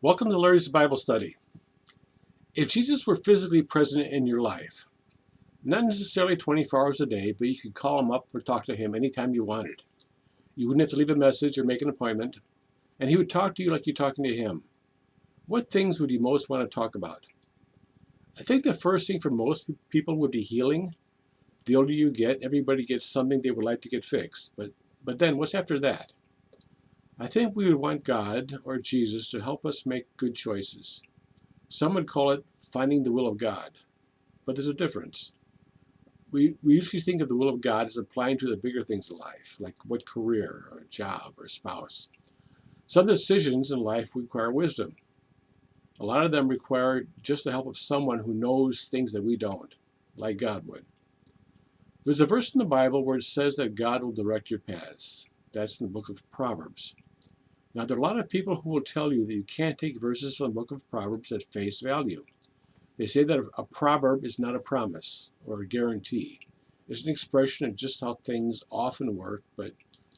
Welcome to Larry's Bible Study. If Jesus were physically present in your life, not necessarily 24 hours a day, but you could call him up or talk to him anytime you wanted. You wouldn't have to leave a message or make an appointment, and he would talk to you like you're talking to him. What things would you most want to talk about? I think the first thing for most people would be healing. The older you get, everybody gets something they would like to get fixed. But then what's after that? I think we would want God or Jesus to help us make good choices. Some would call it finding the will of God, but there's a difference. We usually think of the will of God as applying to the bigger things in life, like what career or job or spouse. Some decisions in life require wisdom. A lot of them require just the help of someone who knows things that we don't, like God would. There's a verse in the Bible where it says that God will direct your paths. That's in the book of Proverbs. Now, there are a lot of people who will tell you that you can't take verses from the book of Proverbs at face value. They say that a proverb is not a promise or a guarantee. It's an expression of just how things often work, but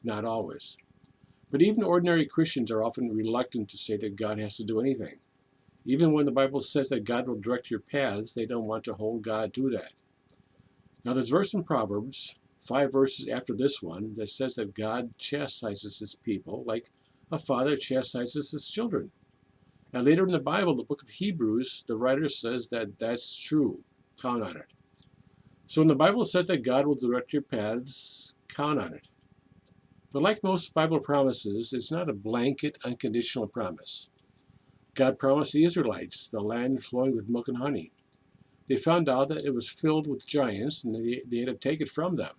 not always. But even ordinary Christians are often reluctant to say that God has to do anything. Even when the Bible says that God will direct your paths, they don't want to hold God to that. Now, there's a verse in Proverbs, 5 verses after this one, that says that God chastises his people like a father chastises his children. And later in the Bible, the book of Hebrews, the writer says that that's true. Count on it. So when the Bible says that God will direct your paths, count on it. But like most Bible promises, it's not a blanket, unconditional promise. God promised the Israelites the land flowing with milk and honey. They found out that it was filled with giants, and they had to take it from them.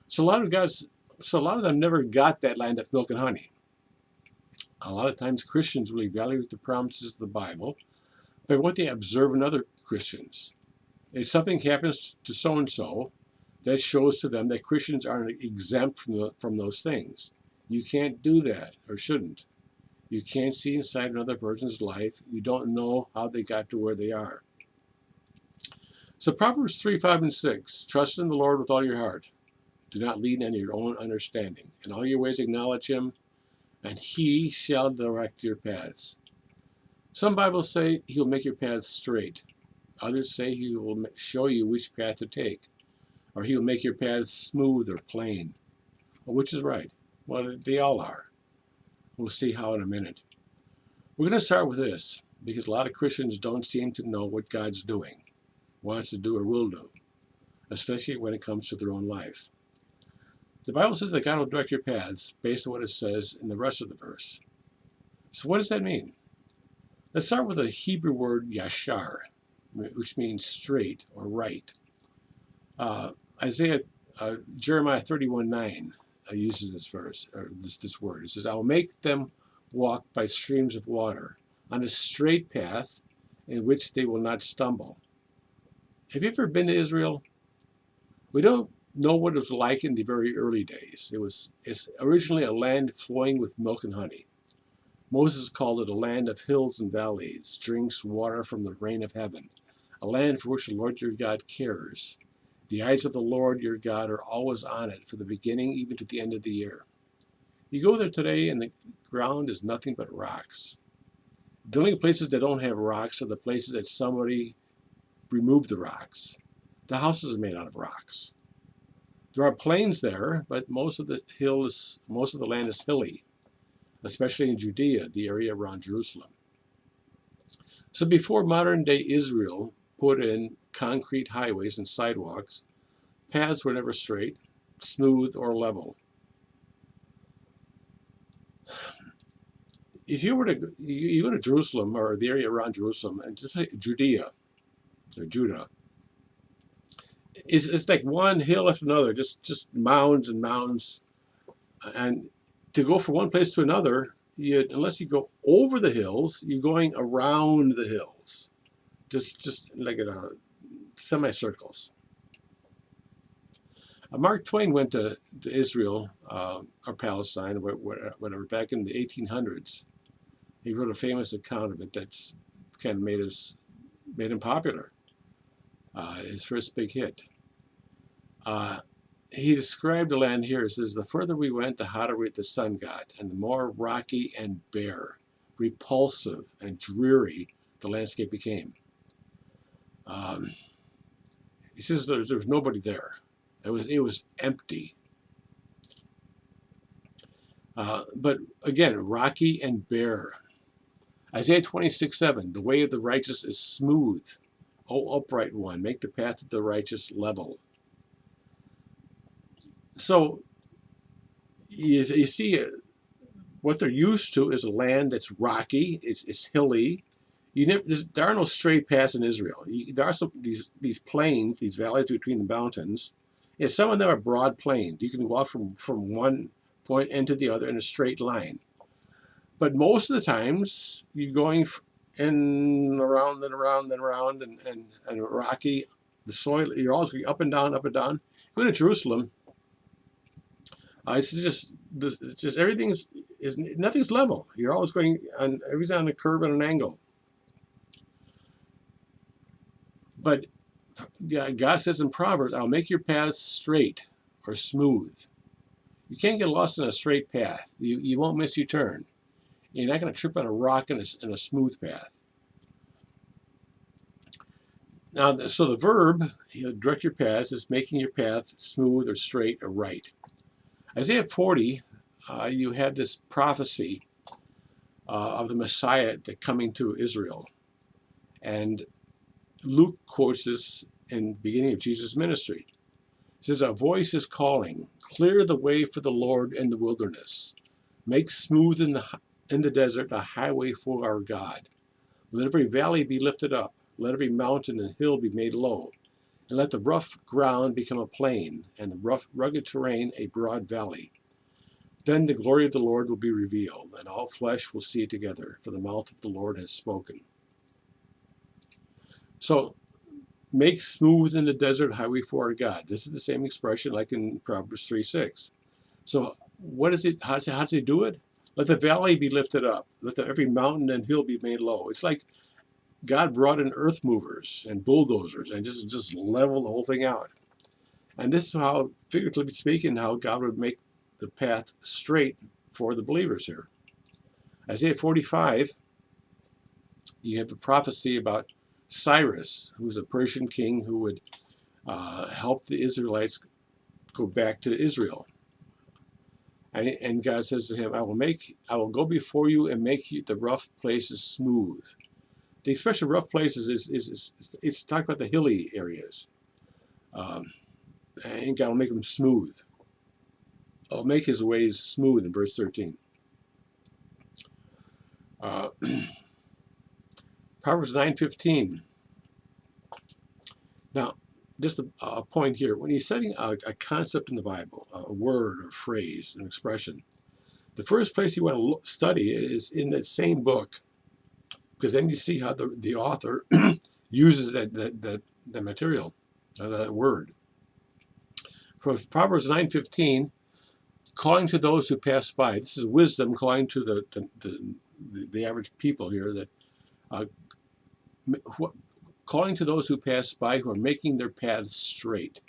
So a lot of them never got that land of milk and honey. A lot of times Christians will evaluate the promises of the Bible by what they observe in other Christians. If something happens to so-and-so, that shows to them that Christians aren't exempt from those things. You can't do that, or shouldn't. You can't see inside another person's life. You don't know how they got to where they are. So Proverbs 3, 5, and 6, trust in the Lord with all your heart. Do not lean on your own understanding. In all your ways acknowledge him, and he shall direct your paths. Some Bibles say he will make your paths straight. Others say he will show you which path to take, or he will make your paths smooth or plain. Well, which is right? Well, they all are. We'll see how in a minute. We're going to start with this, because a lot of Christians don't seem to know what God's doing, wants to do, or will do, especially when it comes to their own life. The Bible says that God will direct your paths based on what it says in the rest of the verse. So what does that mean? Let's start with the Hebrew word yashar, which means straight or right. Jeremiah 31:9 uses this verse, or this word. It says, I will make them walk by streams of water on a straight path in which they will not stumble. Have you ever been to Israel? We don't know what it was like in the very early days. It's originally a land flowing with milk and honey. Moses called it a land of hills and valleys, drinks water from the rain of heaven, a land for which the Lord your God cares. The eyes of the Lord your God are always on it, from the beginning even to the end of the year. You go there today and the ground is nothing but rocks. The only places that don't have rocks are the places that somebody removed the rocks. The houses are made out of rocks. There are plains there, but most of the land is hilly, especially in Judea, the area around Jerusalem. So before modern day Israel put in concrete highways and sidewalks, paths were never straight, smooth, or level. If you go to Jerusalem or the area around Jerusalem, and just like Judea or Judah, it's like one hill after another, just mounds and mounds. And to go from one place to another, unless you go over the hills, you're going around the hills, just like in a semicircles. Mark Twain went to Israel or Palestine, whatever, back in the 1800s. He wrote a famous account of it that's kind of made him popular. His first big hit. He described the land here. It says, the further we went, the hotter the sun got, and the more rocky and bare. repulsive and dreary the landscape became. He says there was nobody there. It was empty. But again, rocky and bare. Isaiah 26:7, the way of the righteous is smooth. O upright one, make the path of the righteous level. So you see, what they're used to is a land that's rocky, it's hilly. There are no straight paths in Israel. There are these plains, these valleys between the mountains. And some of them are broad plains. You can walk from one point into the other in a straight line. But most of the times, you're going in around and around and around and rocky. The soil, you're always going up and down, up and down. Go to Jerusalem. It's just nothing's level. You're always going everything's on a curve and an angle. But God says in Proverbs, I'll make your paths straight or smooth. You can't get lost in a straight path. You won't miss your turn. You're not going to trip on a rock in a smooth path. Now, so the verb, direct your paths, is making your path smooth or straight or right. Isaiah 40, you had this prophecy of the Messiah coming to Israel. And Luke quotes this in the beginning of Jesus' ministry. It says, a voice is calling, clear the way for the Lord in the wilderness. Make smooth in the desert a highway for our God. Let every valley be lifted up. Let every mountain and hill be made low. And let the rough ground become a plain, and the rough, rugged terrain a broad valley. Then the glory of the Lord will be revealed, and all flesh will see it together, for the mouth of the Lord has spoken. So, make smooth in the desert highway for our God. This is the same expression like in Proverbs 3:6. So, what is it? How does he do it? Let the valley be lifted up. Let every mountain and hill be made low. It's like God brought in earth movers and bulldozers and just leveled the whole thing out. And this is how, figuratively speaking, how God would make the path straight for the believers here. Isaiah 45, you have a prophecy about Cyrus, who's a Persian king who would help the Israelites go back to Israel. And God says to him, I will go before you and make the rough places smooth. The expression rough places is talking about the hilly areas. And God will make them smooth. I'll make his ways smooth in verse 13. Proverbs 9:15. Now, just a point here. When you're studying a concept in the Bible, a word or phrase, an expression, the first place you want to study is in that same book, because then you see how the author uses that material, that word. From Proverbs 9:15, calling to those who pass by. This is wisdom calling to the average people here, that calling to those who pass by who are making their paths straight.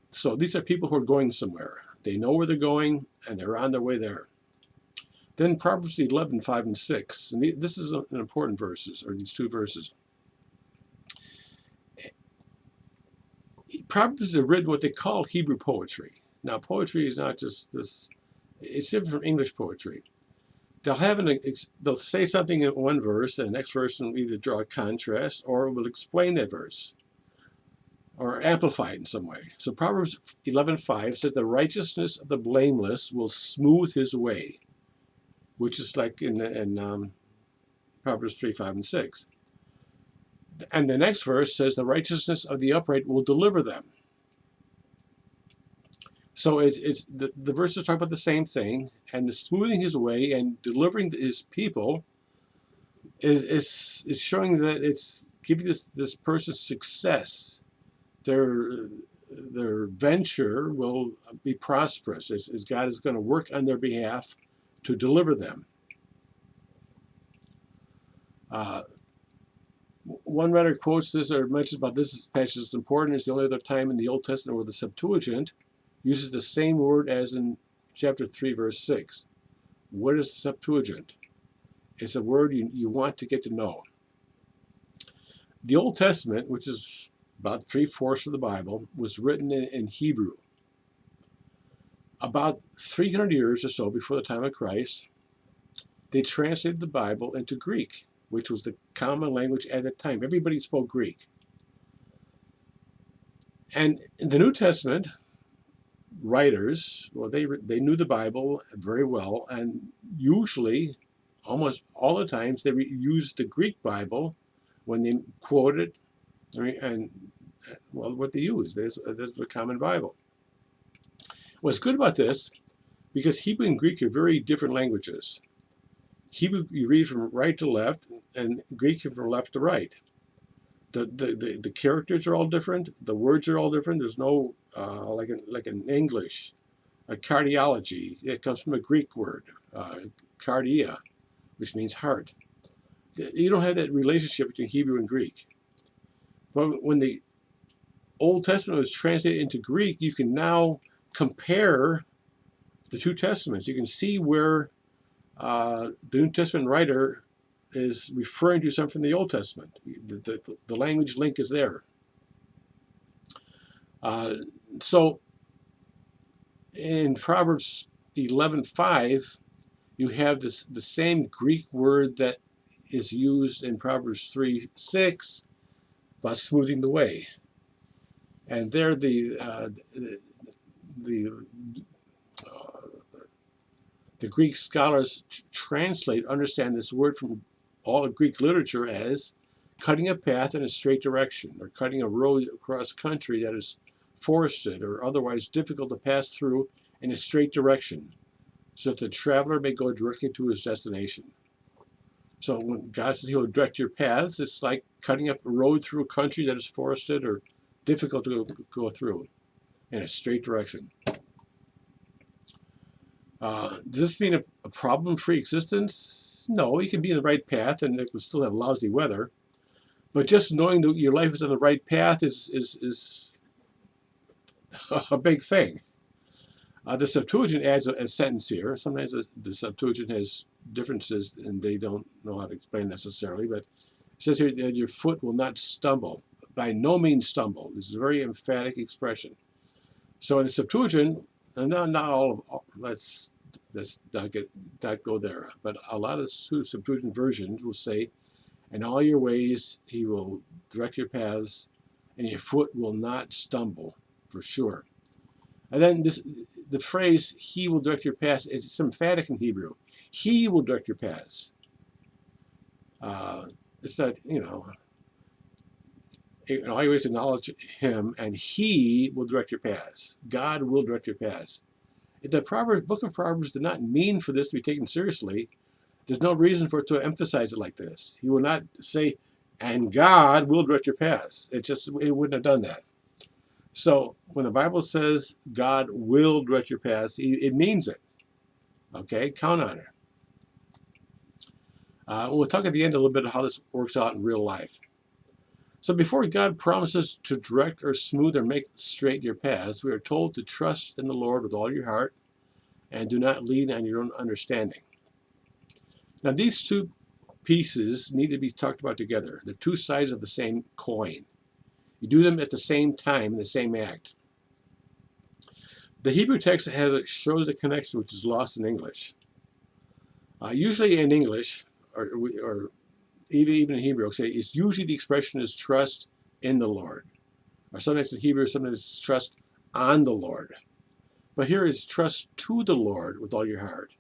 So these are people who are going somewhere. They know where they're going, and they're on their way there. Then Proverbs 11:5 and 6. And this is an important verses, or these two verses. Proverbs are written what they call Hebrew poetry. Now, poetry is not just this; it's different from English poetry. They'll say something in one verse, and the next verse will either draw a contrast or will explain that verse, or amplify it in some way. So Proverbs 11:5 says, "The righteousness of the blameless will smooth his way," which is like in Proverbs 3:5 and 6. And the next verse says, "The righteousness of the upright will deliver them." So it's the verses talk about the same thing, and the smoothing his way and delivering his people is showing that it's giving this person success. Their venture will be prosperous as God is going to work on their behalf to deliver them. One writer quotes this or mentions about this passage is important. It's the only other time in the Old Testament where the Septuagint uses the same word as in chapter 3, verse 6. What is the Septuagint? It's a word you want to get to know. The Old Testament, which is about 3/4 of the Bible, was written in Hebrew. About 300 years or so before the time of Christ, they translated the Bible into Greek, which was the common language at the time. Everybody spoke Greek. And in the New Testament, writers, well, they knew the Bible very well, and usually, almost all the times, they used the Greek Bible when they quoted, and well, what they used. This is the common Bible. What's good about this, because Hebrew and Greek are very different languages. Hebrew you read from right to left, and Greek from left to right. The characters are all different. The words are all different. There's no like in English, a cardiology. It comes from a Greek word, cardia, which means heart. You don't have that relationship between Hebrew and Greek. But when the Old Testament was translated into Greek, you can now compare the two testaments. You can see where the New Testament writer is referring to something from the Old Testament. The language link is there. So in Proverbs 11:5, you have the same Greek word that is used in Proverbs 3:6 about smoothing the way. And there the Greek scholars understand this word from all of Greek literature as cutting a path in a straight direction, or cutting a road across country that is forested or otherwise difficult to pass through in a straight direction, so that the traveler may go directly to his destination. So when God says he will direct your paths, it's like cutting up a road through a country that is forested or difficult to go through in a straight direction. Does this mean a problem-free existence? No, you can be in the right path and it will still have lousy weather. But just knowing that your life is on the right path is a big thing. The Septuagint adds a sentence here. Sometimes the Septuagint has differences and they don't know how to explain necessarily, but it says here that your foot will not stumble. By no means stumble. This is a very emphatic expression. So in the Septuagint, and not all of, let's not go there, but a lot of Septuagint versions will say, in all your ways he will direct your paths, and your foot will not stumble, for sure. And then the phrase, he will direct your paths, is emphatic in Hebrew. He will direct your paths. It's not, always acknowledge him, and he will direct your paths. God will direct your paths. If the book of Proverbs did not mean for this to be taken seriously, there's no reason for it to emphasize it like this. He will not say, and God will direct your paths. It wouldn't have done that. So when the Bible says God will direct your paths, it means it. Okay, count on it. We'll talk at the end a little bit of how this works out in real life. So before God promises to direct or smooth or make straight your paths, we are told to trust in the Lord with all your heart and do not lean on your own understanding. Now these two pieces need to be talked about together. They're two sides of the same coin. You do them at the same time in the same act. The Hebrew text shows a connection which is lost in English. Usually in English, or even in Hebrew, it's usually the expression is trust in the Lord. Or sometimes in Hebrew, sometimes it's trust on the Lord. But here is trust to the Lord with all your heart.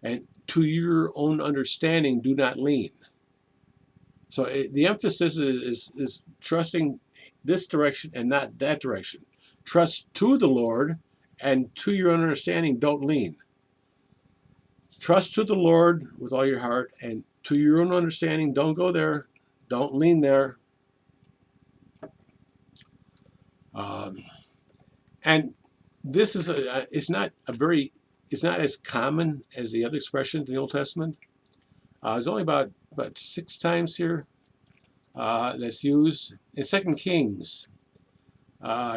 And to your own understanding, do not lean. So the emphasis is trusting this direction and not that direction. Trust to the Lord, and to your own understanding, don't lean. Trust to the Lord with all your heart, and to your own understanding, don't go there. Don't lean there. And this is it's not as common as the other expressions in the Old Testament. There's only about 6 times here that's used. In 2 Kings,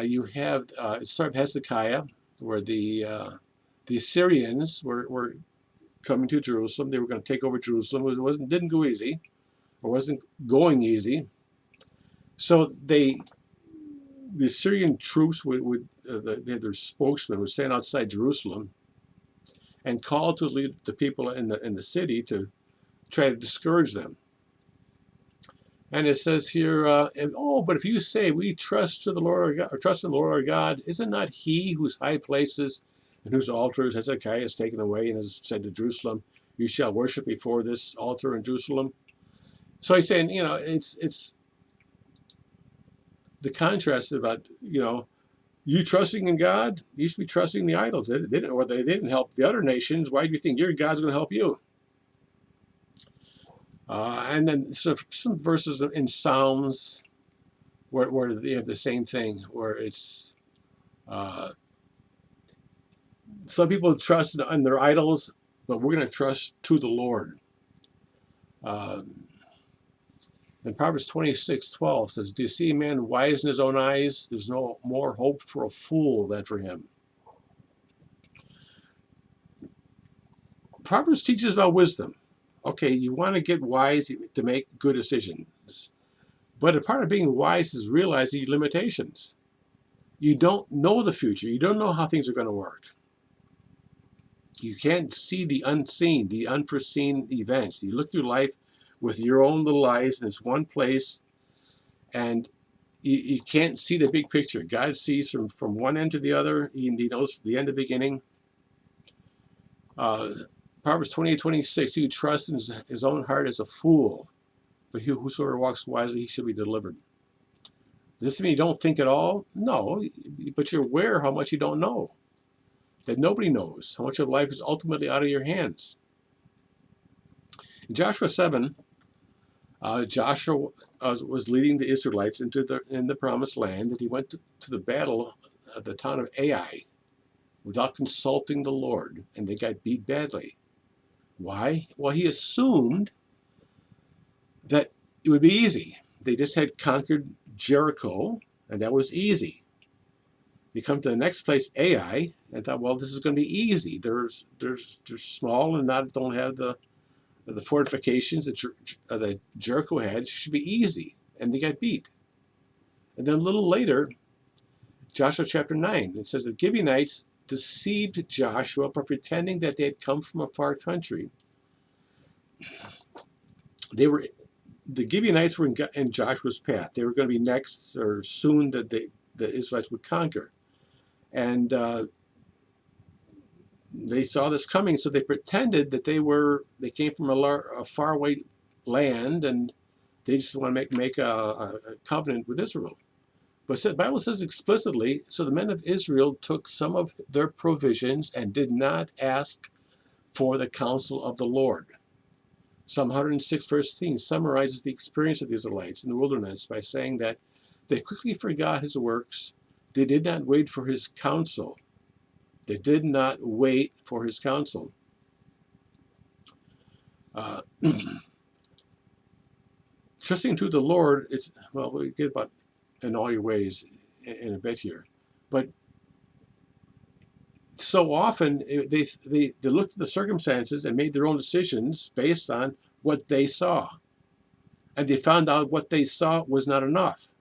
you have it started with Hezekiah, where the Assyrians were coming to Jerusalem. They were going to take over Jerusalem. Didn't go easy, or wasn't going easy. So the Syrian troops they had their spokesman would stand outside Jerusalem and call to the people in the city to try to discourage them. And it says here, but if you say we trust to the Lord our God, or trust in the Lord our God, is it not He whose high places and whose altars Hezekiah has taken away and has said to Jerusalem, you shall worship before this altar in Jerusalem? So he's saying, it's the contrast about, you trusting in God, you should be trusting the idols. They didn't help the other nations. Why do you think your God's going to help you? And then some verses in Psalms where they have the same thing, where it's some people trust in their idols, but we're going to trust to the Lord. In Proverbs 26:12 says, do you see a man wise in his own eyes? There's no more hope for a fool than for him. Proverbs teaches about wisdom. Okay, you want to get wise to make good decisions. But a part of being wise is realizing your limitations. You don't know the future. You don't know how things are going to work. You can't see the unseen, the unforeseen events. You look through life with your own little eyes in this one place, and you can't see the big picture. God sees from one end to the other. He knows the end of the beginning. Proverbs 28:26, he who trusts in his own heart is a fool, but whosoever walks wisely, he shall be delivered. Does this mean you don't think at all? No, but you're aware how much you don't know. That nobody knows how much of life is ultimately out of your hands. In Joshua 7, Joshua was leading the Israelites in the promised land, and he went to the battle at the town of Ai without consulting the Lord, and they got beat badly. Why? Well, he assumed that it would be easy. They just had conquered Jericho, and that was easy. They come to the next place, Ai, and thought, well, this is going to be easy. They're small and don't have the fortifications that Jericho had. It should be easy, and they got beat. And then a little later, Joshua chapter 9, it says the Gibeonites deceived Joshua by pretending that they had come from a far country. The Gibeonites were in Joshua's path. They were going to be next, or soon, that the Israelites would conquer. And they saw this coming, so they pretended that they came from a faraway land, and they just want to make a covenant with Israel. But the Bible says explicitly, so the men of Israel took some of their provisions and did not ask for the counsel of the Lord. Psalm 106, verse 13 summarizes the experience of the Israelites in the wilderness by saying that they quickly forgot his works. They did not wait for his counsel. They did not wait for his counsel. Trusting to the Lord, we'll get about in all your ways in a bit here. But so often they looked at the circumstances and made their own decisions based on what they saw. And they found out what they saw was not enough.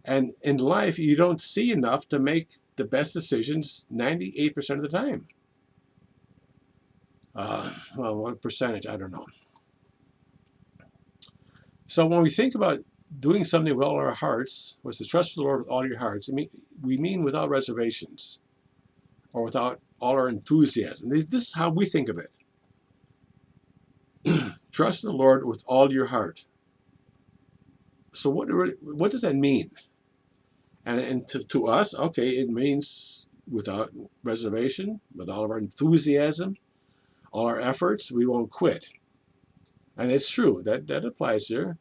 And in life, you don't see enough to make the best decisions 98% of the time. What percentage? I don't know. So when we think about doing something with all our hearts, was to trust the Lord with all your hearts, we mean without reservations or without all our enthusiasm. This is how we think of it. Trust in the Lord with all your heart. So what does that mean? And to us, okay, it means without reservation, with all of our enthusiasm, all our efforts, we won't quit. And it's true, that applies here.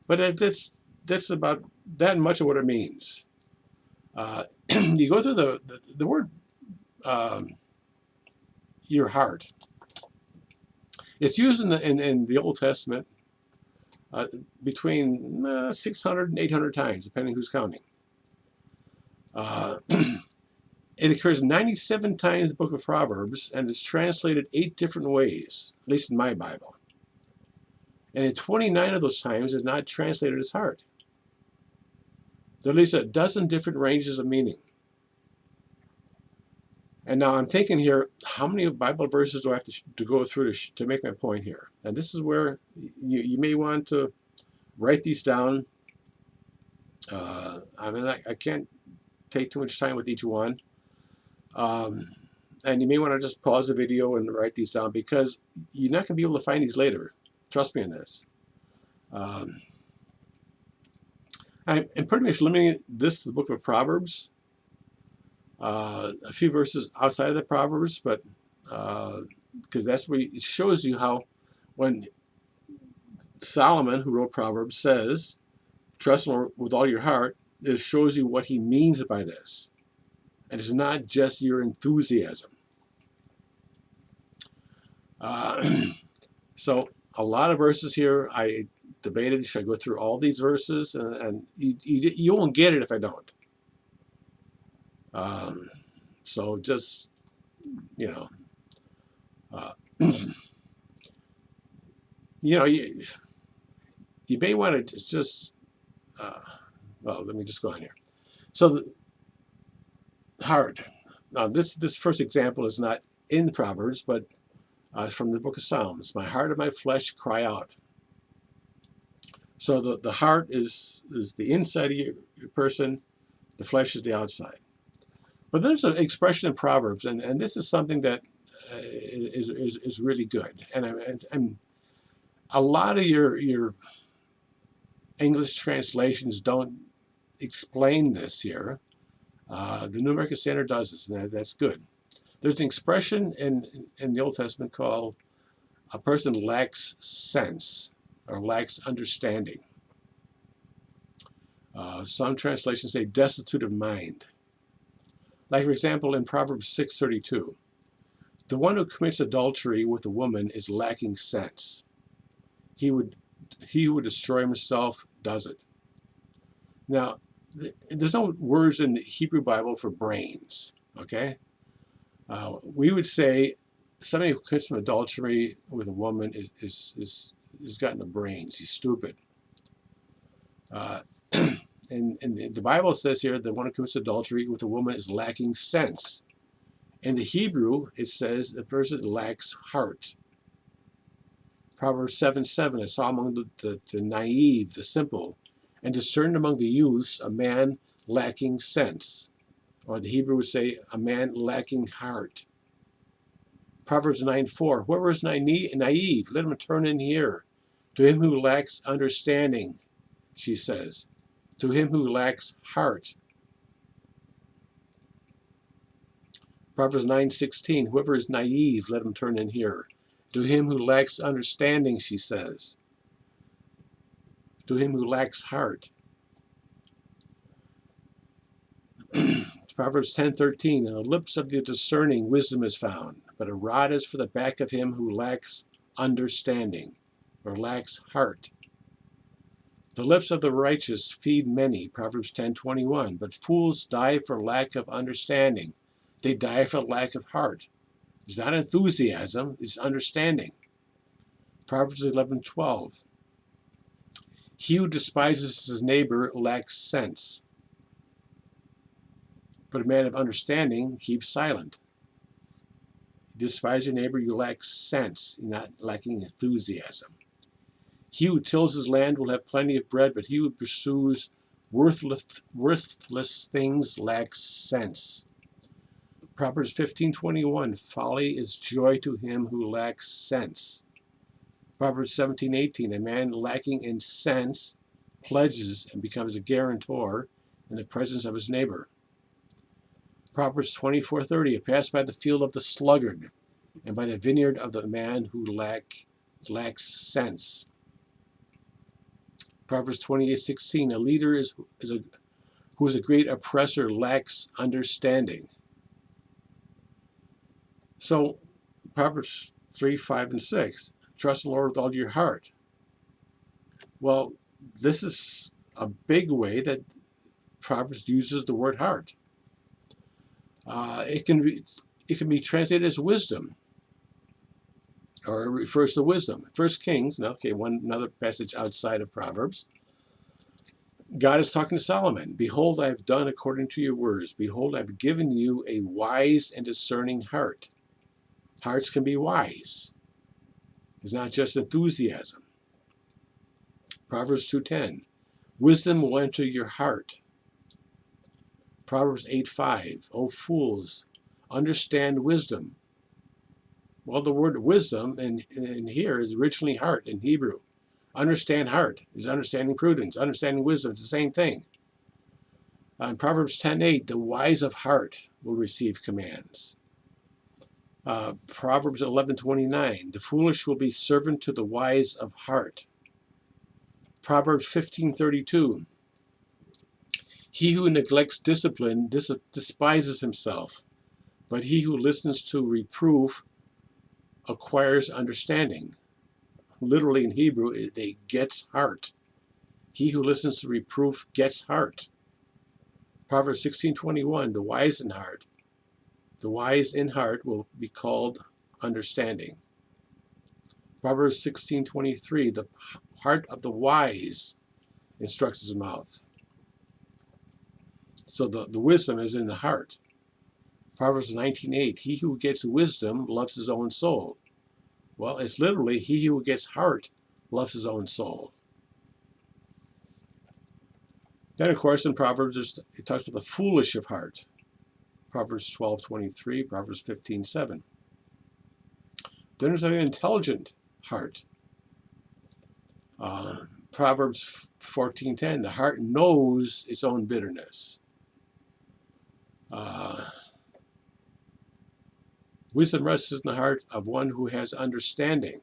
But that's about that much of what it means. You go through the word your heart. It's used in the Old Testament between 600 and 800 times, depending who's counting. It occurs 97 times in the book of Proverbs and is translated 8 different ways, at least in my Bible. And in 29 of those times it's not translated as heart. There are at least a dozen different ranges of meaning. And now I'm thinking here, how many Bible verses do I have to go through to make my point here? And this is where you may want to write these down. I mean, I can't take too much time with each one. And you may want to just pause the video and write these down, because you're not going to be able to find these later. Trust me on this. I'm pretty much limiting this to the book of Proverbs. A few verses outside of the Proverbs, but because that's where it shows you how, when Solomon, who wrote Proverbs, says, trust in the Lord with all your heart, it shows you what he means by this. And it's not just your enthusiasm. So a lot of verses here, I debated, should I go through all these verses? And you won't get it if I don't. So just, you know, you may want to just, well, let me just go on here. So the heart. Now this first example is not in Proverbs, but from the book of Psalms. My heart and my flesh cry out. So the heart is the inside of your person, the flesh is the outside. But there's an expression in Proverbs, and this is something that is really good. And a lot of your English translations don't explain this here. The New American Standard does this, and that's good. There's an expression in the Old Testament called a person lacks sense or lacks understanding. Some translations say destitute of mind. Like, for example, in Proverbs 6:32, the one who commits adultery with a woman is lacking sense. He who would destroy himself does it. Now, there's no words in the Hebrew Bible for brains, okay? We would say somebody who commits an adultery with a woman is got no brains. He's stupid. And the Bible says here that one who commits adultery with a woman is lacking sense. In the Hebrew, it says the person lacks heart. Proverbs 7:7, I saw among the naive, the simple, and discerned among the youths a man lacking sense. Or the Hebrew would say, a man lacking heart. Proverbs 9:4, whoever is naive, let him turn in here. To him who lacks understanding, she says. To him who lacks heart. Proverbs 9:16, whoever is naive, let him turn in here. To him who lacks understanding, she says. To him who lacks heart. Proverbs 10:13, in the lips of the discerning wisdom is found, but a rod is for the back of him who lacks understanding, or lacks heart. The lips of the righteous feed many, Proverbs 10:21, but fools die for lack of understanding. They die for lack of heart. It's not enthusiasm, it's understanding. Proverbs 11:12, he who despises his neighbor lacks sense, but a man of understanding keeps silent. You despise your neighbor, you lack sense, you're not lacking enthusiasm. He who tills his land will have plenty of bread, but he who pursues worthless things lacks sense. Proverbs 15:21, folly is joy to him who lacks sense. Proverbs 17:18, a man lacking in sense pledges and becomes a guarantor in the presence of his neighbor. Proverbs 24:30, pass by the field of the sluggard and by the vineyard of the man who lacks sense. Proverbs 28:16, a leader who is a great oppressor lacks understanding. So Proverbs 3, 5, and 6, trust in the Lord with all your heart. Well, this is a big way that Proverbs uses the word heart. It can be translated as wisdom, or it refers to wisdom. First Kings, another passage outside of Proverbs. God is talking to Solomon. Behold, I have done according to your words. Behold, I've given you a wise and discerning heart. Hearts can be wise. It's not just enthusiasm. Proverbs 2:10. Wisdom will enter your heart. Proverbs 8:5. O fools, understand wisdom. Well, the word wisdom in here is originally heart in Hebrew. Understand heart is understanding prudence. Understanding wisdom is the same thing. In Proverbs 10:8, the wise of heart will receive commands. Proverbs 11:29, the foolish will be servant to the wise of heart. Proverbs 15:32, he who neglects discipline despises himself, but he who listens to reproof acquires understanding. Literally in Hebrew, it gets heart. He who listens to reproof gets heart. Proverbs 16:21, the wise in heart will be called understanding. Proverbs 16:23, the heart of the wise instructs his mouth. So the wisdom is in the heart. Proverbs 19:8, he who gets wisdom loves his own soul. Well, it's literally he who gets heart loves his own soul. Then, of course, in Proverbs, it talks about the foolish of heart. Proverbs 12:23, Proverbs 15:7. Then there's an intelligent heart. Proverbs 14:10, the heart knows its own bitterness. Wisdom rests in the heart of one who has understanding.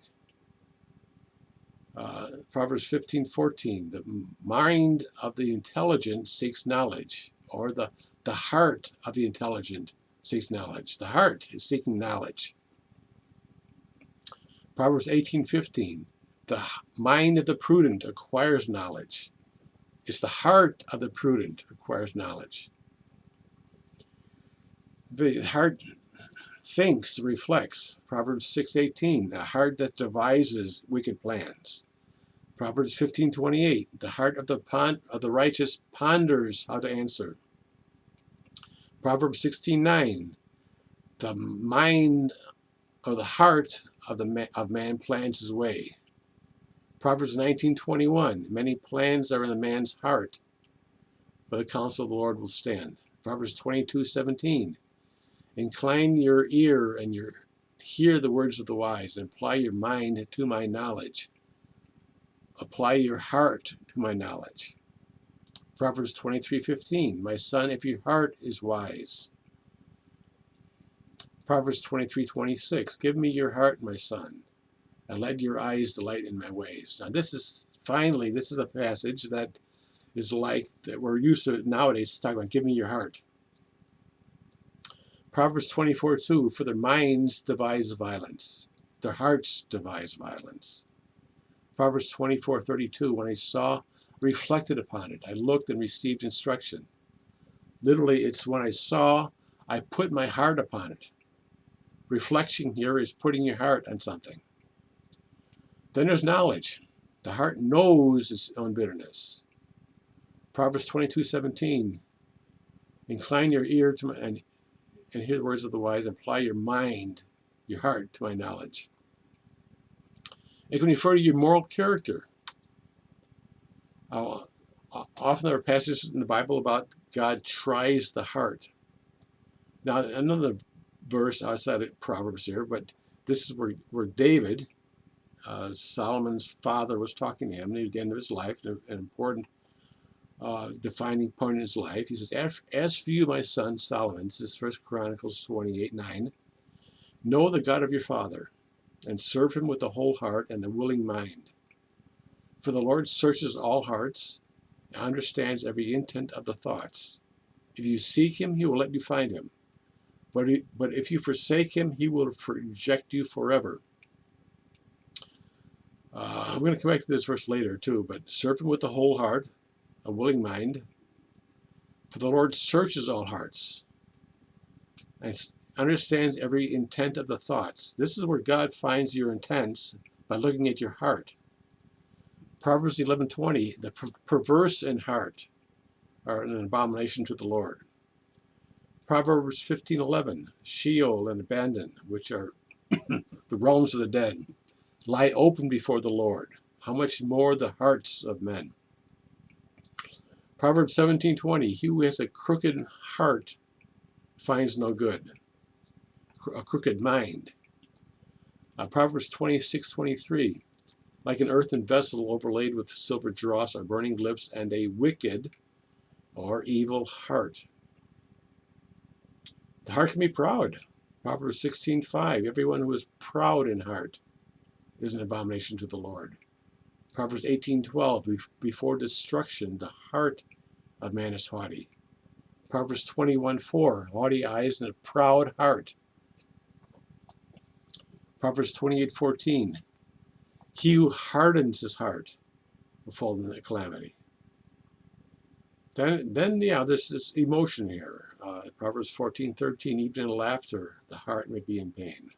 Proverbs 15:14, the mind of the intelligent seeks knowledge, or the heart of the intelligent seeks knowledge. The heart is seeking knowledge. Proverbs 18:15, the mind of the prudent acquires knowledge. It's the heart of the prudent acquires knowledge. The heart thinks, reflects. Proverbs 6:18, a heart that devises wicked plans. Proverbs 15:28, the heart of the righteous ponders how to answer. Proverbs 16:9, the mind or the heart of man plans his way. Proverbs 19:21, many plans are in the man's heart, but the counsel of the Lord will stand. Proverbs 22:17, incline your ear and hear the words of the wise, and apply your mind to my knowledge. Apply your heart to my knowledge. Proverbs 23:15, my son, if your heart is wise. Proverbs 23:26, give me your heart, my son, and let your eyes delight in my ways. Now this is a passage that is like that we're used to nowadays to talk about, give me your heart. Proverbs 24:2, for their minds devise violence, their hearts devise violence. Proverbs 24:32, when I reflected upon it, I looked and received instruction. Literally, it's when I saw, I put my heart upon it. Reflection here is putting your heart on something. Then there's knowledge. The heart knows its own bitterness. Proverbs 22:17, incline your ear to my, and hear the words of the wise, and apply your mind, your heart, to my knowledge. It can refer to your moral character. Often there are passages in the Bible about God tries the heart. Now, another verse outside of Proverbs here, but this is where David, Solomon's father, was talking to him near the end of his life, an important defining point in his life. He says, as for you, my son Solomon, this is 1 Chronicles 28:9, know the God of your father, and serve him with the whole heart and a willing mind. For the Lord searches all hearts and understands every intent of the thoughts. If you seek him, he will let you find him. But if you forsake him, he will reject you forever. I'm going to come back to this verse later too, but serve him with the whole heart, a willing mind. For the Lord searches all hearts. and understands every intent of the thoughts. This is where God finds your intents by looking at your heart. Proverbs 11:20, the perverse in heart are an abomination to the Lord. Proverbs 15:11, Sheol and abandon, which are the realms of the dead, lie open before the Lord. How much more the hearts of men. Proverbs 17:20, he who has a crooked heart finds no good, a crooked mind. Proverbs 26:23, like an earthen vessel overlaid with silver dross are burning lips and a wicked or evil heart. The heart can be proud. Proverbs 16:5, everyone who is proud in heart is an abomination to the Lord. Proverbs 18:12, before destruction, the heart of man is haughty. Proverbs 21:4, haughty eyes and a proud heart. Proverbs 28:14, he who hardens his heart will fall into calamity. Then there's this emotion here. Proverbs 14:13, even in laughter, the heart may be in pain.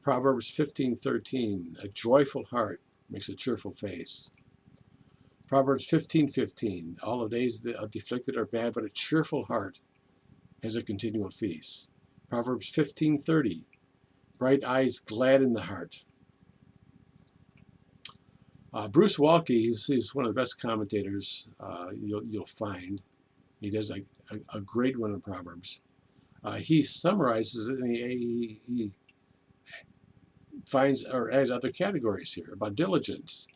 Proverbs 15:13, a joyful heart makes a cheerful face. Proverbs 15:15, all the days of the afflicted are bad, but a cheerful heart has a continual feast. Proverbs 15:30, bright eyes gladden the heart. Bruce Waltke, he's one of the best commentators you'll find. He does a great one in Proverbs. He summarizes it, and he finds or adds other categories here about diligence.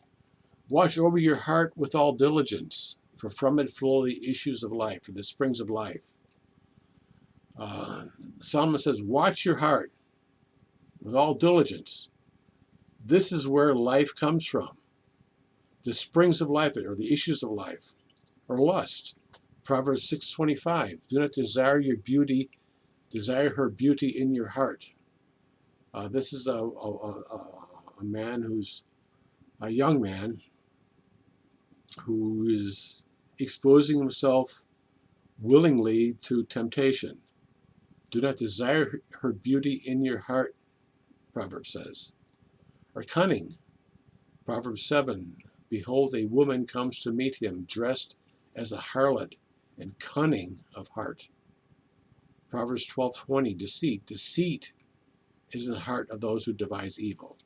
Watch over your heart with all diligence, for from it flow the issues of life, or the springs of life. Solomon says, watch your heart with all diligence. This is where life comes from. The springs of life, or the issues of life, or lust. Proverbs 6:25, do not desire your beauty, desire her beauty in your heart. This is a man who's a young man who is exposing himself willingly to temptation. Do not desire her beauty in your heart, Proverbs says. Or cunning. Proverbs 7, behold, a woman comes to meet him, dressed as a harlot and cunning of heart. Proverbs 12:20, deceit. Deceit is in the heart of those who devise evil.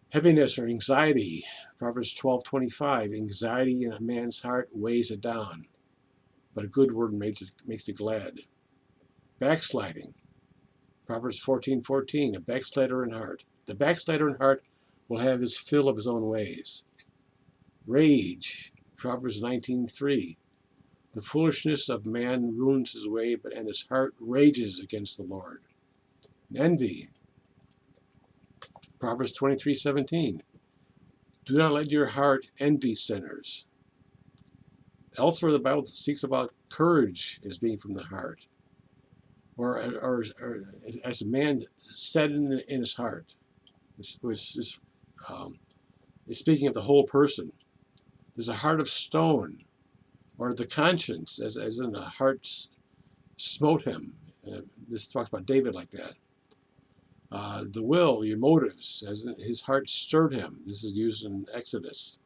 Heaviness or anxiety. Proverbs 12:25, anxiety in a man's heart weighs it down, but a good word makes it glad. Backsliding. Proverbs 14:14, a backslider in heart. The backslider in heart will have his fill of his own ways. Rage. Proverbs 19:3, the foolishness of man ruins his way, and his heart rages against the Lord. And envy. Proverbs 23:17, do not let your heart envy sinners. Elsewhere, the Bible speaks about courage as being from the heart, or as a man said in his heart, which is speaking of the whole person. There's a heart of stone, or the conscience, as in the heart smote him. This talks about David like that. The will, your motives, as in his heart stirred him. This is used in Exodus.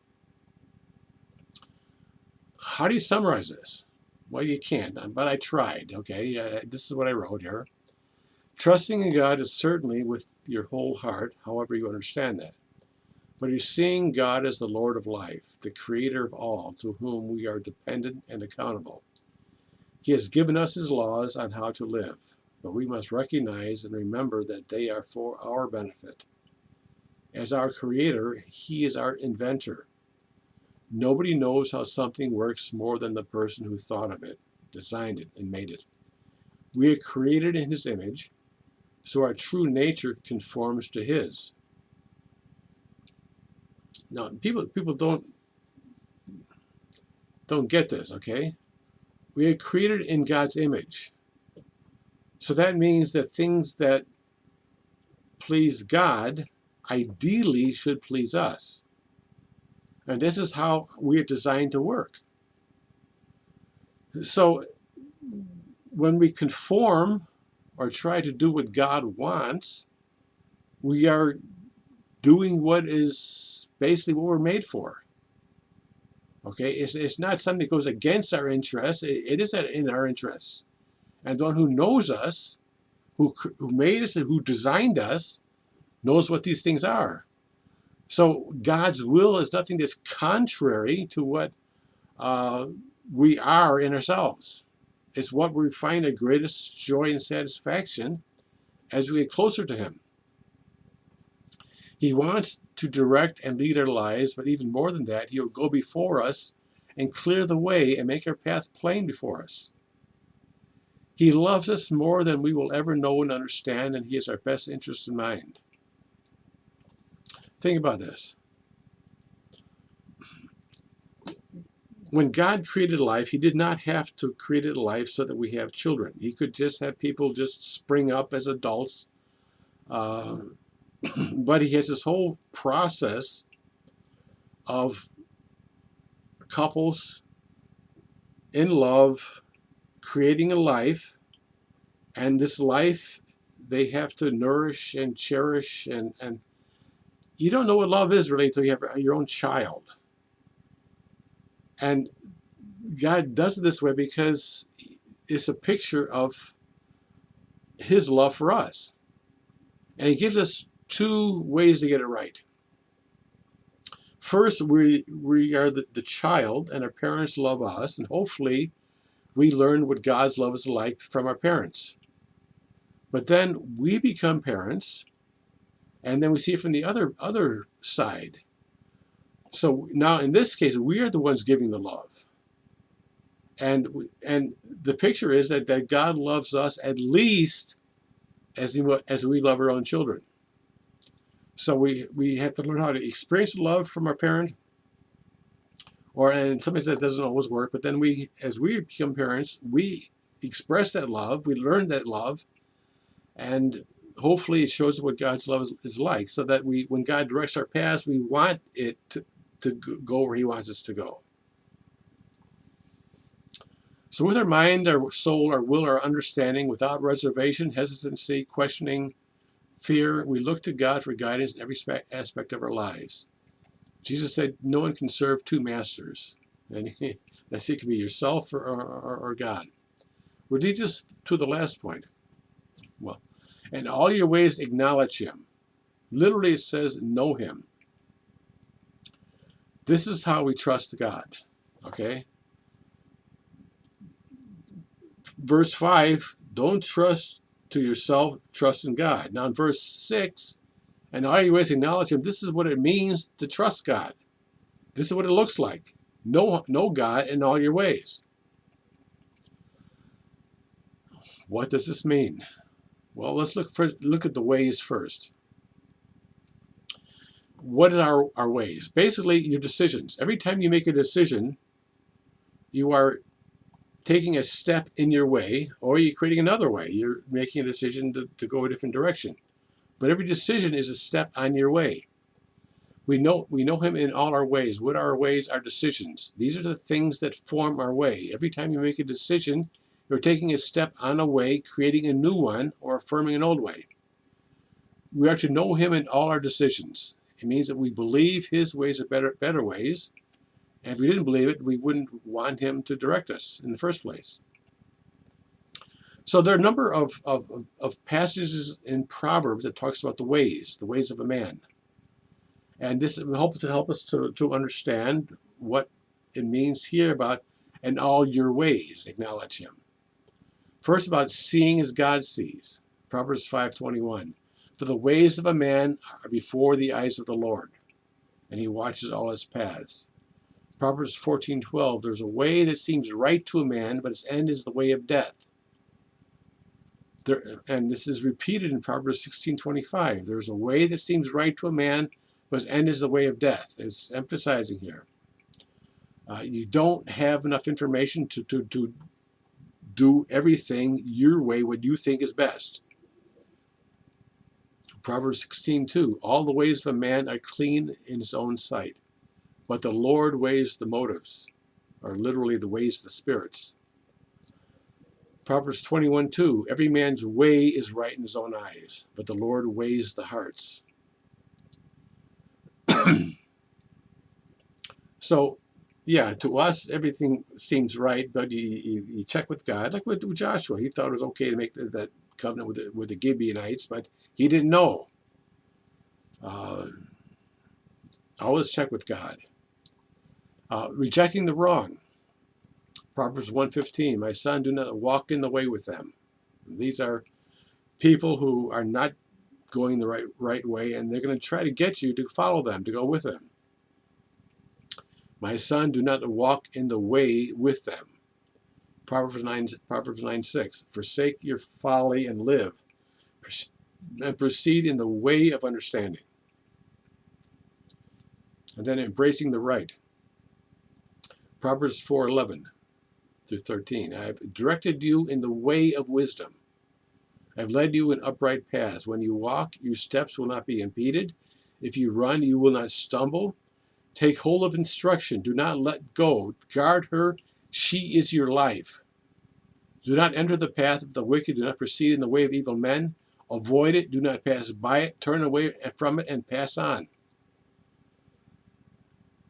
How do you summarize this? Well, you can't, but I tried, okay? This is what I wrote here. Trusting in God is certainly with your whole heart, however you understand that. But you're seeing God as the Lord of life, the creator of all, to whom we are dependent and accountable. He has given us his laws on how to live, but we must recognize and remember that they are for our benefit. As our creator, he is our inventor. Nobody knows how something works more than the person who thought of it, designed it, and made it. We are created in his image, so our true nature conforms to his. Now, people don't get this, okay? We are created in God's image. So that means that things that please God ideally should please us. And this is how we are designed to work. So when we conform or try to do what God wants, we are doing what is basically what we're made for. Okay, it's not something that goes against our interests. It is in our interests. And the one who knows us, who made us and who designed us, knows what these things are. So God's will is nothing that's contrary to what we are in ourselves. It's what we find the greatest joy and satisfaction as we get closer to Him. He wants to direct and lead our lives, but even more than that, He'll go before us and clear the way and make our path plain before us. He loves us more than we will ever know and understand, and He has our best interest in mind. Think about this. When God created life, He did not have to create a life so that we have children. He could just have people just spring up as adults. But He has this whole process of couples in love creating a life, and this life they have to nourish and cherish, and you don't know what love is really until you have your own child. And God does it this way because it's a picture of His love for us. And He gives us two ways to get it right. First, we are the child, and our parents love us, and hopefully we learn what God's love is like from our parents. But then we become parents, and then we see it from the other side. So now in this case, we are the ones giving the love. And the picture is that God loves us at least as we love our own children. So we have to learn how to experience love from our parent, and sometimes that doesn't always work, but then as we become parents, we express that love, we learn that love, and hopefully it shows what God's love is like, so that when God directs our paths, we want it to go where He wants us to go. So with our mind, our soul, our will, our understanding, without reservation, hesitancy, questioning, fear, we look to God for guidance in every aspect of our lives. Jesus said, no one can serve two masters. And that it can be yourself or God. Which leads us to the last point. Well, in all your ways acknowledge Him. Literally it says, know Him. This is how we trust God. Okay? Verse 5, don't trust to yourself, trust in God. Now in verse 6, and all your ways acknowledge Him, this is what it means to trust God. This is what it looks like. Know God in all your ways. What does this mean? Well, let's look at the ways first. What are our ways? Basically, your decisions. Every time you make a decision, you are taking a step in your way, or you're creating another way. You're making a decision to go a different direction. But every decision is a step on your way. We know Him in all our ways. What are our ways? Our decisions. These are the things that form our way. Every time you make a decision, you're taking a step on a way, creating a new one, or affirming an old way. We are to know Him in all our decisions. It means that we believe His ways are better ways. And if we didn't believe it, we wouldn't want Him to direct us in the first place. So there are a number of passages in Proverbs that talks about the ways of a man. And this will help us to understand what it means here about in all your ways acknowledge Him. First, about seeing as God sees. Proverbs 5:21. For the ways of a man are before the eyes of the Lord, and He watches all his paths. Proverbs 14:12. There's a way that seems right to a man, but its end is the way of death. And this is repeated in Proverbs 16:25. There's a way that seems right to a man, but its end is the way of death. It's emphasizing here. You don't have enough information to do everything your way, what you think is best. Proverbs 16:2. All the ways of a man are clean in his own sight, but the Lord weighs the motives, or literally the ways of the spirits. Proverbs 21:2, every man's way is right in his own eyes, but the Lord weighs the hearts. So, yeah, to us, everything seems right, but you check with God, like with Joshua. He thought it was okay to make that covenant with the Gibeonites, but he didn't know. Always check with God. Rejecting the wrong. Proverbs 1:15, my son, do not walk in the way with them. These are people who are not going the right way, and they're going to try to get you to follow them, to go with them. My son, do not walk in the way with them. Proverbs 9:6, forsake your folly and live, and proceed in the way of understanding. And then embracing the right. Proverbs 4:11-13, I have directed you in the way of wisdom. I have led you in upright paths. When you walk, your steps will not be impeded. If you run, you will not stumble. Take hold of instruction. Do not let go. Guard her. She is your life. Do not enter the path of the wicked. Do not proceed in the way of evil men. Avoid it. Do not pass by it. Turn away from it and pass on.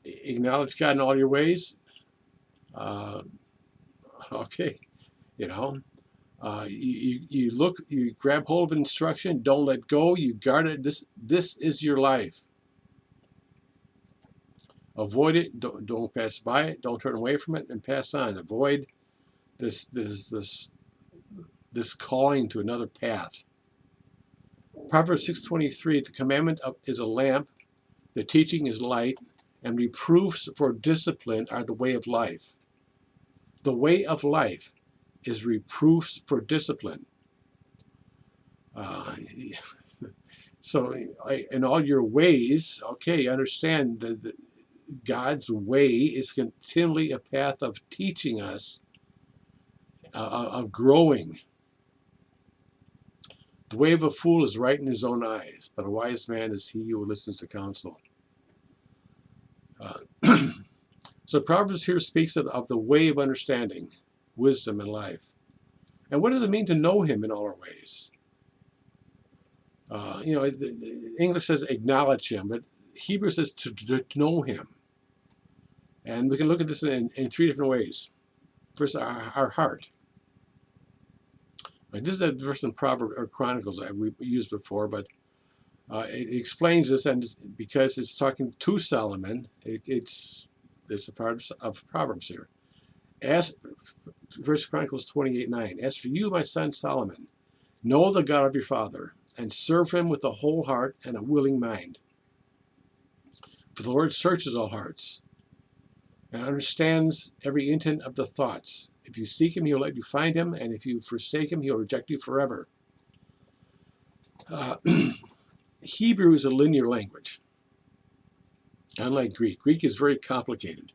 Acknowledge God in all your ways. Okay, you know. You grab hold of instruction. Don't let go. You guard it. This is your life. Avoid it. Don't pass by it. Don't turn away from it and pass on. Avoid this calling to another path. Proverbs 6:23, the commandment is a lamp, the teaching is light, and reproofs for discipline are the way of life. The way of life is reproofs for discipline. So in all your ways, okay, understand that God's way is continually a path of teaching us, of growing. The way of a fool is right in his own eyes, but a wise man is he who listens to counsel. So Proverbs here speaks of the way of understanding, wisdom, and life. And what does it mean to know him in all our ways? English says acknowledge him, but Hebrew says to know him. And we can look at this in three different ways. First, our heart. This is a verse in Proverbs or Chronicles that we used before, but it explains this, and because it's talking to Solomon, it's a part of Proverbs here. As 1 Chronicles 28:9, as for you, my son Solomon, know the God of your father, and serve him with a whole heart and a willing mind. For the Lord searches all hearts and understands every intent of the thoughts. If you seek him, he'll let you find him, and if you forsake him, he'll reject you forever. Hebrew is a linear language, unlike Greek. Greek is very complicated,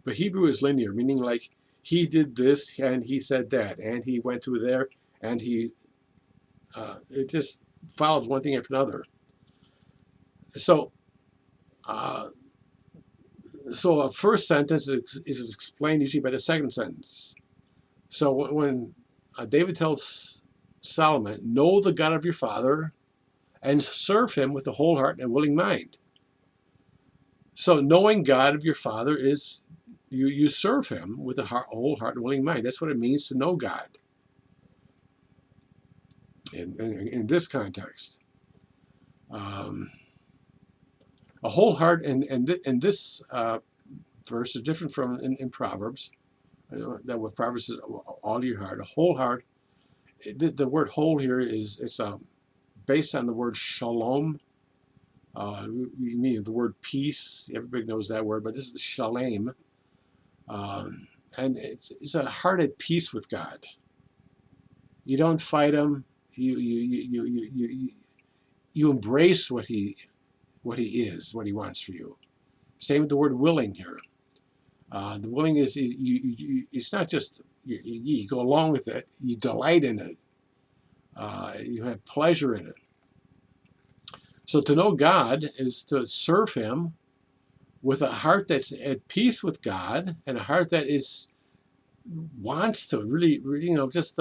but Hebrew is linear, meaning like he did this and he said that, and he went to there, and it just follows one thing after another. So a first sentence is explained usually by the second sentence. So when David tells Solomon, know the God of your father and serve him with a whole heart and a willing mind. So knowing God of your father is you serve him with a whole heart and willing mind. That's what it means to know God in this context. A whole heart, and this verse is different from in Proverbs. That what Proverbs is all your heart, a whole heart. The word whole here is based on the word shalom. We mean the word peace. Everybody knows that word, but this is the shalom, and it's a heart at peace with God. You don't fight him. You embrace what he is, what he wants for you. Same with the word willing here. The willing is it's not just you go along with it. You delight in it. You have pleasure in it. So to know God is to serve him with a heart that's at peace with God and a heart that is wants to really, just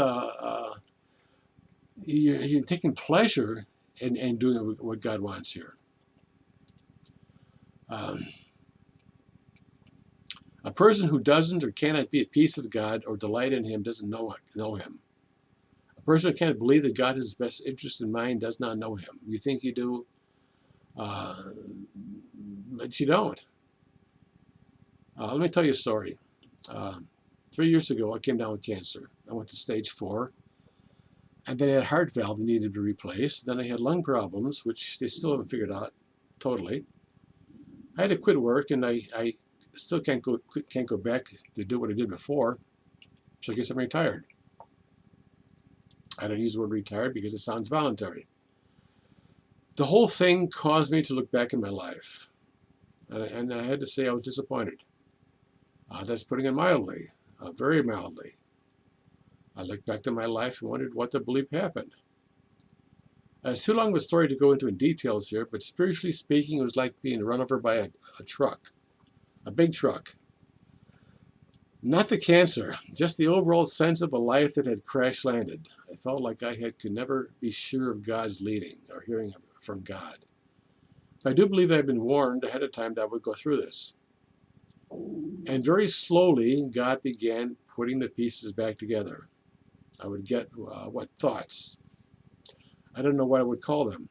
you're taking pleasure in doing what God wants here. Um, a person who doesn't or cannot be at peace with God or delight in Him doesn't know Him. A person who can't believe that God has His best interest in mind does not know Him. You think you do, but you don't. Let me tell you a story. 3 years ago, I came down with cancer. I went to stage 4. And then I had a heart valve that needed to be replaced. Then I had lung problems, which they still haven't figured out totally. I had to quit work, and I still can't go back to do what I did before. So I guess I'm retired. I don't use the word retired because it sounds voluntary. The whole thing caused me to look back in my life. And I had to say I was disappointed. That's putting it mildly, very mildly. I looked back to my life and wondered what to believe happened. It's too long of a story to go into in details here, but spiritually speaking, it was like being run over by a truck, a big truck. Not the cancer, just the overall sense of a life that had crash landed. I felt like I could never be sure of God's leading or hearing from God. I do believe I had been warned ahead of time that I would go through this. And very slowly, God began putting the pieces back together. I would get thoughts. I don't know what I would call them.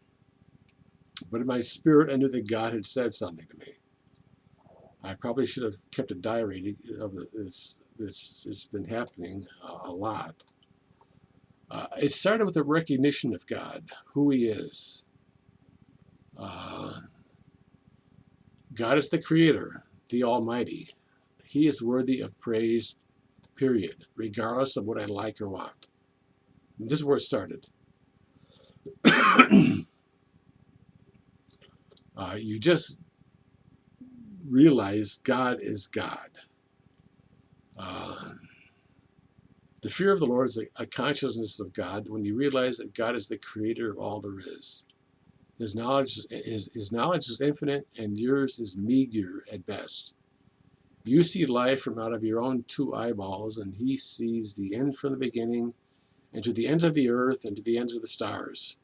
But in my spirit, I knew that God had said something to me. I probably should have kept a diary of this. It's been happening a lot. It started with a recognition of God, who He is. God is the Creator, the Almighty. He is worthy of praise, period, regardless of what I like or want. And this is where it started. You just realize God is God. The fear of the Lord is a consciousness of God when you realize that God is the creator of all there is. His knowledge is infinite, and yours is meager at best. You see life from out of your own 2 eyeballs, and He sees the end from the beginning, and to the ends of the earth, and to the ends of the stars.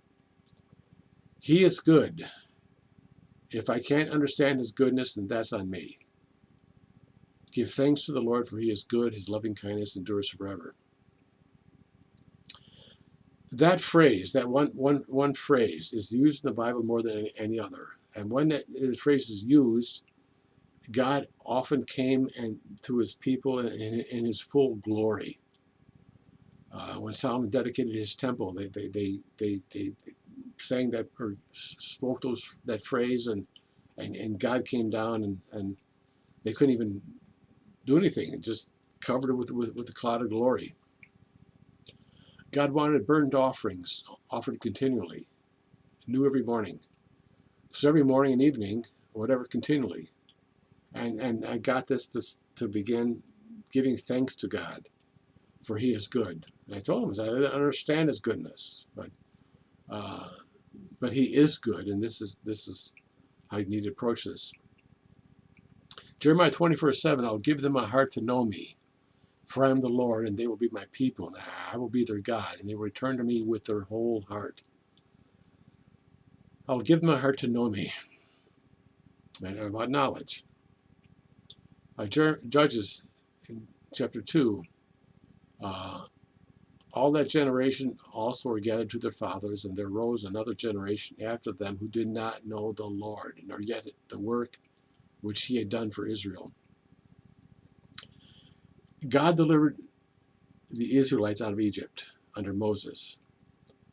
He is good. If I can't understand His goodness, then that's on me. Give thanks to the Lord, for He is good. His loving kindness endures forever. That phrase, that one phrase, is used in the Bible more than any other. And when that phrase is used, God often came to His people in His full glory. When Solomon dedicated his temple, they sang that or spoke that phrase, and God came down, and they couldn't even do anything. It just covered it with a cloud of glory. God wanted burnt offerings offered continually, new every morning. So every morning and evening, whatever, continually. And I got this to begin giving thanks to God, for He is good. And I told him, I didn't understand His goodness, but He is good, and this is how you need to approach this. Jeremiah 24:7, I'll give them a heart to know me, for I am the Lord, and they will be my people, and I will be their God, and they will return to me with their whole heart. I'll give them a heart to know me, and about knowledge. Judges in chapter 2, all that generation also were gathered to their fathers, and there rose another generation after them who did not know the Lord, nor yet the work which He had done for Israel. God delivered the Israelites out of Egypt under Moses.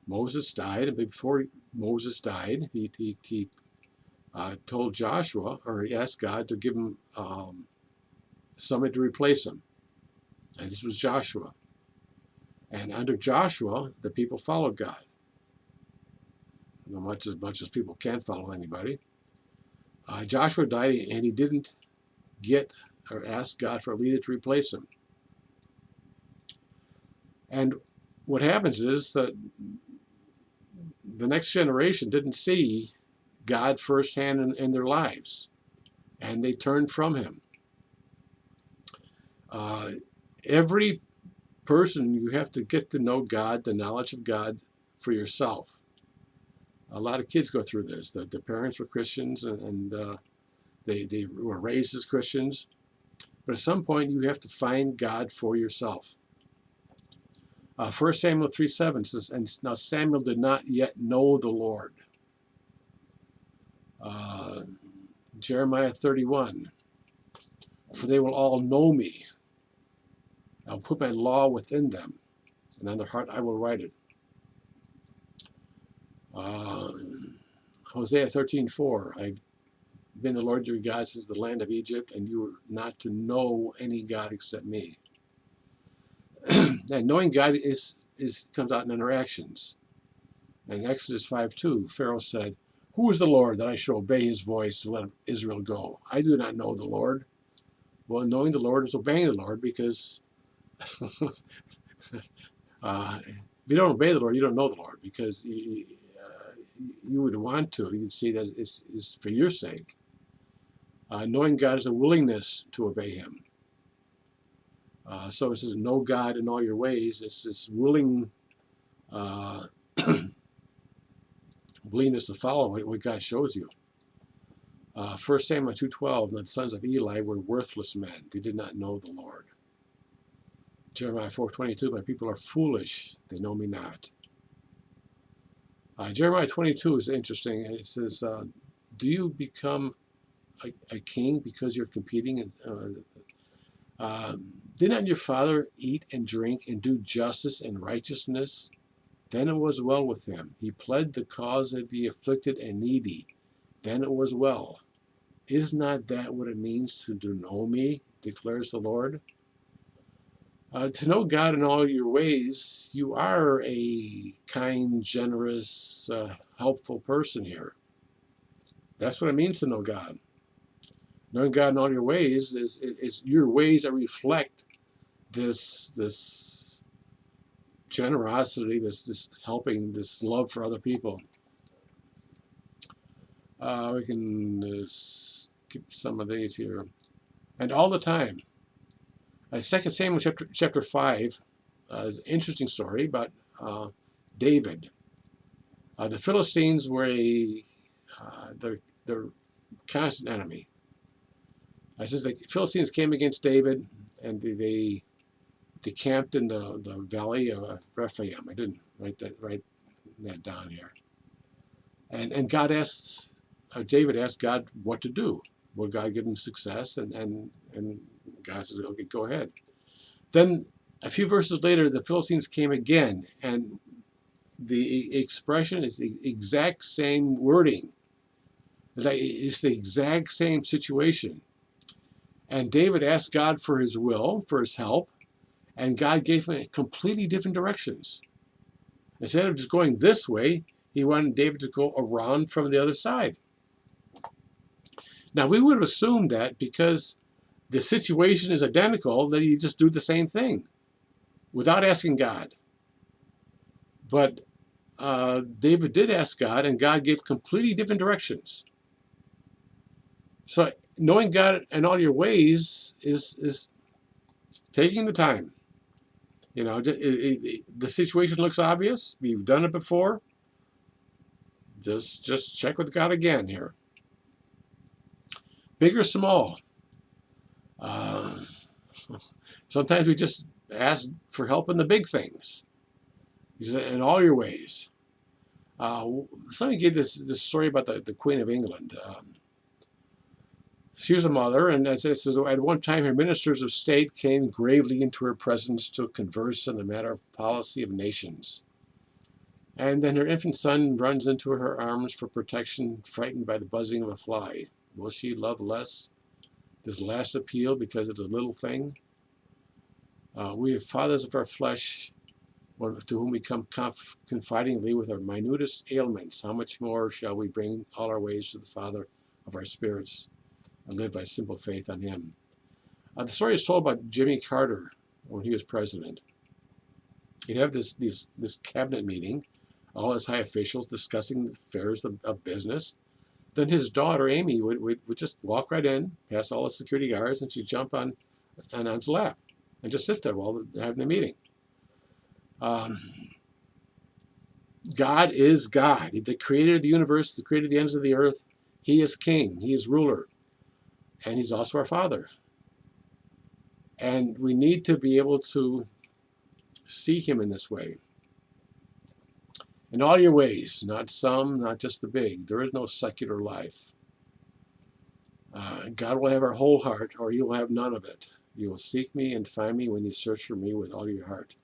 Moses died, and before Moses died, he told Joshua, or he asked God to give him somebody to replace him. And this was Joshua. And under Joshua, the people followed God. Much as people can't follow anybody. Joshua died, and he didn't get or ask God for a leader to replace him. And what happens is that the next generation didn't see God firsthand in their lives, and they turned from Him. Every person, you have to get to know God, the knowledge of God for yourself. A lot of kids go through this. Their parents were Christians, and they were raised as Christians. But at some point, you have to find God for yourself. 1 Samuel 3:7 says, "And now Samuel did not yet know the Lord." Jeremiah 31, "For they will all know me. I'll put my law within them, and on their heart I will write it." Hosea 13:4, "I've been the Lord your God since the land of Egypt, and you are not to know any God except me." And knowing God comes out in our actions. In Exodus 5:2, Pharaoh said, "Who is the Lord that I should obey his voice to let Israel go? I do not know the Lord." Well, knowing the Lord is obeying the Lord, because if you don't obey the Lord, you don't know the Lord, because you would want to. You'd see that it's for your sake. Knowing God is a willingness to obey him. So it says, know God in all your ways. It's this willingness to follow what God shows you. 1 Samuel 2:12, "The sons of Eli were worthless men. They did not know the Lord." Jeremiah 4:22, "My people are foolish. They know me not." Jeremiah 22 is interesting. It says, "Do you become a king because you're competing? Did not your father eat and drink and do justice and righteousness? Then it was well with him. He pled the cause of the afflicted and needy. Then it was well. Is not that what it means to know me, declares the Lord?" To know God in all your ways, you are a kind, generous, helpful person here. That's what it means to know God. Knowing God in all your ways is your ways that reflect this generosity, this helping, this love for other people. We can skip some of these here. And all the time. 2 Samuel chapter 5 is an interesting story about David. The Philistines were their constant enemy. It says the Philistines came against David, and they camped in the valley of Rephaim. I didn't write that down here. And David asked God what to do. Will God give him success? And God says, "Okay, go ahead." Then a few verses later, the Philistines came again, and the expression is the exact same wording. It's the exact same situation. And David asked God for his will, for his help, and God gave him completely different directions. Instead of just going this way, he wanted David to go around from the other side. Now, we would have assumed that because the situation is identical, that you just do the same thing without asking God. But David did ask God, and God gave completely different directions. So knowing God in all your ways is taking the time. You know, the situation looks obvious. You've done it before. Just check with God again here. Big or small. Sometimes we just ask for help in the big things. He said, in all your ways. Somebody gave this story about the Queen of England. She was a mother, and it says, at one time her ministers of state came gravely into her presence to converse on the matter of policy of nations. And then her infant son runs into her arms for protection, frightened by the buzzing of a fly. Will she love less this last appeal because it's a little thing? We have fathers of our flesh, to whom we come confidingly with our minutest ailments. How much more shall we bring all our ways to the Father of our spirits and live by simple faith on him? The story is told about Jimmy Carter when he was president. He'd have this cabinet meeting, all his high officials discussing the affairs of business. Then his daughter, Amy, would just walk right in, past all the security guards, and she'd jump on his lap. and just sit there while they're having the meeting. Um, God is God. The creator of the universe, the creator of the ends of the earth. He is king. He is ruler. And he's also our Father. And we need to be able to see him in this way. In all your ways, not some, not just the big. There is no secular life. God will have our whole heart, or you will have none of it. You will seek me and find me when you search for me with all your heart.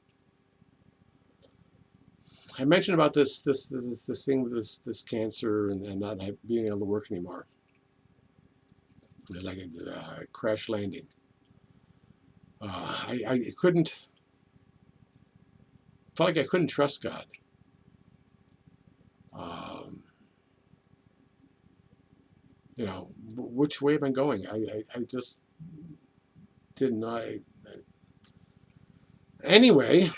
I mentioned about this thing, this cancer, and not being able to work anymore. It's like a crash landing. I couldn't, felt like I couldn't trust God. You know, which way am I going? I just didn't know. Anyway,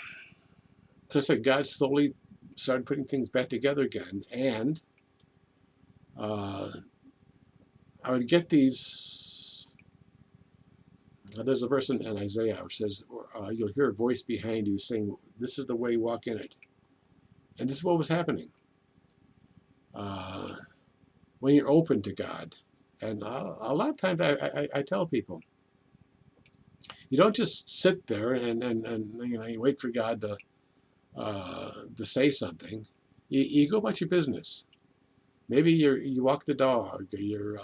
so I said, God slowly started putting things back together again, and I would get these. There's a verse in Isaiah which says, "You'll hear a voice behind you saying, 'This is the way, walk in it.'" And this is what was happening when you're open to God. And a lot of times I tell people, you don't just sit there and you know, you wait for God to say something. You go about your business. Maybe you walk the dog, or you're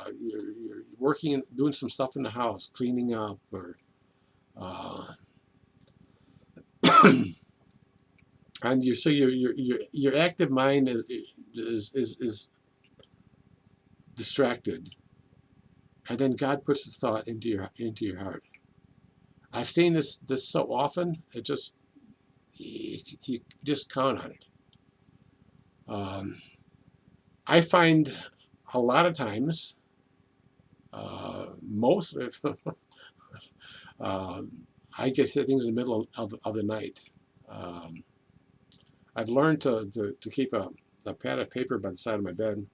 working, doing some stuff in the house, cleaning up, or and so your active mind is distracted, and then God puts the thought into your heart. I've seen this so often. It just you just count on it. I find a lot of times, most of I get things in the middle of the night. I've learned to keep a pad of paper by the side of my bed.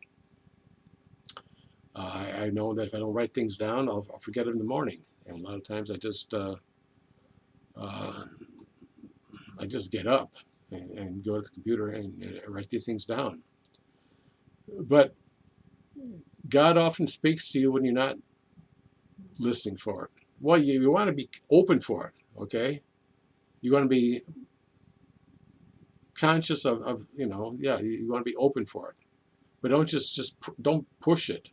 I know that if I don't write things down, I'll forget it in the morning. And a lot of times I just get up and go to the computer and write these things down. But God often speaks to you when you're not listening for it. Well, you want to be open for it, okay? You want to be conscious of you know, yeah, you want to be open for it. But don't don't push it.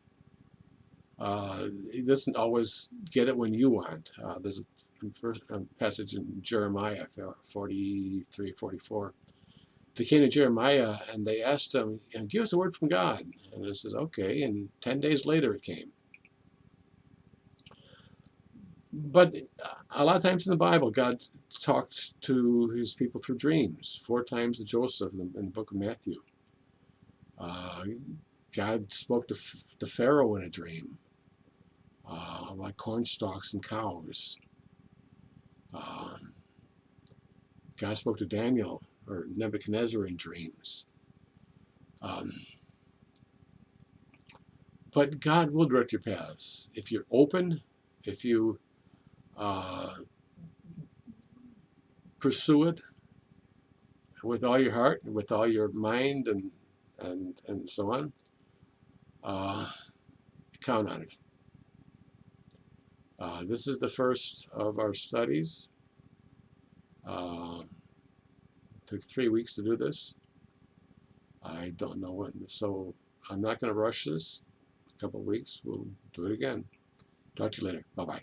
It doesn't always get it when you want. There's a passage in Jeremiah 43, 44. They came to Jeremiah and they asked him, give us a word from God. And he says, okay. And 10 days later it came. But a lot of times in the Bible, God talked to his people through dreams. 4 times to Joseph in the book of Matthew. God spoke to Pharaoh in a dream. Like corn stalks and cows. God spoke to Daniel or Nebuchadnezzar in dreams. But God will direct your paths. If you're open, if you pursue it with all your heart, and with all your mind, and so on, count on it. This is the first of our studies. It took 3 weeks to do this. I don't know when, so I'm not going to rush this. A couple of weeks, we'll do it again. Talk to you later. Bye-bye.